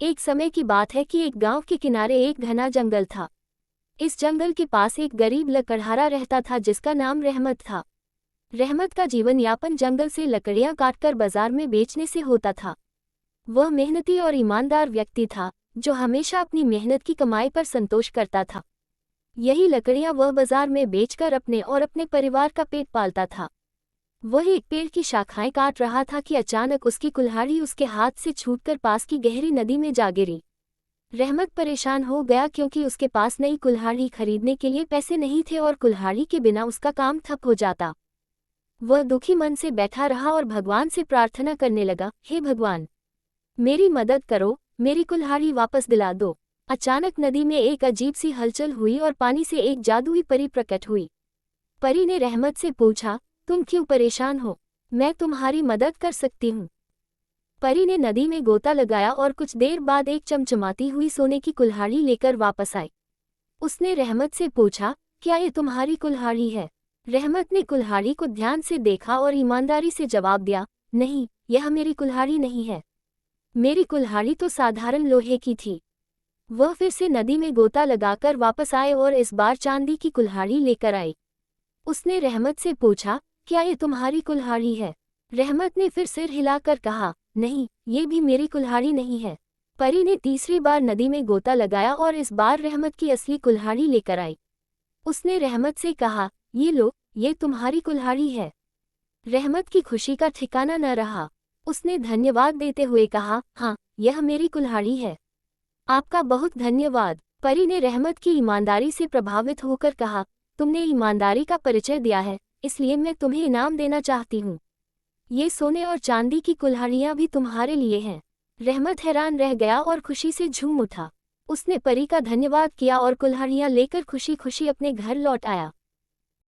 एक समय की बात है कि एक गांव के किनारे एक घना जंगल था। इस जंगल के पास एक गरीब लकड़हारा रहता था जिसका नाम रहमत था। रहमत का जीवन यापन जंगल से लकड़ियां काटकर बाजार में बेचने से होता था। वह मेहनती और ईमानदार व्यक्ति था जो हमेशा अपनी मेहनत की कमाई पर संतोष करता था। यही लकड़ियां वह बाजार में बेचकर अपने और अपने परिवार का पेट पालता था। वह एक पेड़ की शाखाएं काट रहा था कि अचानक उसकी कुल्हाड़ी उसके हाथ से छूटकर पास की गहरी नदी में जा गिरी। रहमत परेशान हो गया क्योंकि उसके पास नई कुल्हाड़ी खरीदने के लिए पैसे नहीं थे और कुल्हाड़ी के बिना उसका काम ठप हो जाता। वह दुखी मन से बैठा रहा और भगवान से प्रार्थना करने लगा, हे भगवान, मेरी मदद करो, मेरी कुल्हाड़ी वापस दिला दो। अचानक नदी में एक अजीब सी हलचल हुई और पानी से एक जादुई परी प्रकट हुई। परी ने रहमत से पूछा, तुम क्यों परेशान हो? मैं तुम्हारी मदद कर सकती हूँ। परी ने नदी में गोता लगाया और कुछ देर बाद एक चमचमाती हुई सोने की कुल्हाड़ी लेकर वापस आई। उसने रहमत से पूछा, क्या ये तुम्हारी कुल्हाड़ी है? रहमत ने कुल्हाड़ी को ध्यान से देखा और ईमानदारी से जवाब दिया, नहीं, यह मेरी कुल्हाड़ी नहीं है। मेरी कुल्हाड़ी तो साधारण लोहे की थी। वह फिर से नदी में गोता लगाकर वापस आए और इस बार चांदी की कुल्हाड़ी लेकर आई। उसने रहमत से पूछा, क्या ये तुम्हारी कुल्हाड़ी है? रहमत ने फिर सिर हिलाकर कहा, नहीं, ये भी मेरी कुल्हाड़ी नहीं है। परी ने तीसरी बार नदी में गोता लगाया और इस बार रहमत की असली कुल्हाड़ी लेकर आई। उसने रहमत से कहा, ये लो, ये तुम्हारी कुल्हाड़ी है। रहमत की खुशी का ठिकाना न रहा। उसने धन्यवाद देते हुए कहा, हाँ, यह मेरी कुल्हाड़ी है। आपका बहुत धन्यवाद। परी ने रहमत की ईमानदारी से प्रभावित होकर कहा, तुमने ईमानदारी का परिचय दिया है, इसलिए मैं तुम्हें इनाम देना चाहती हूँ। ये सोने और चांदी की कुल्हाड़ियाँ भी तुम्हारे लिए हैं। रहमत हैरान रह गया और खुशी से झूम उठा। उसने परी का धन्यवाद किया और कुल्हाड़ियाँ लेकर खुशी खुशी अपने घर लौट आया।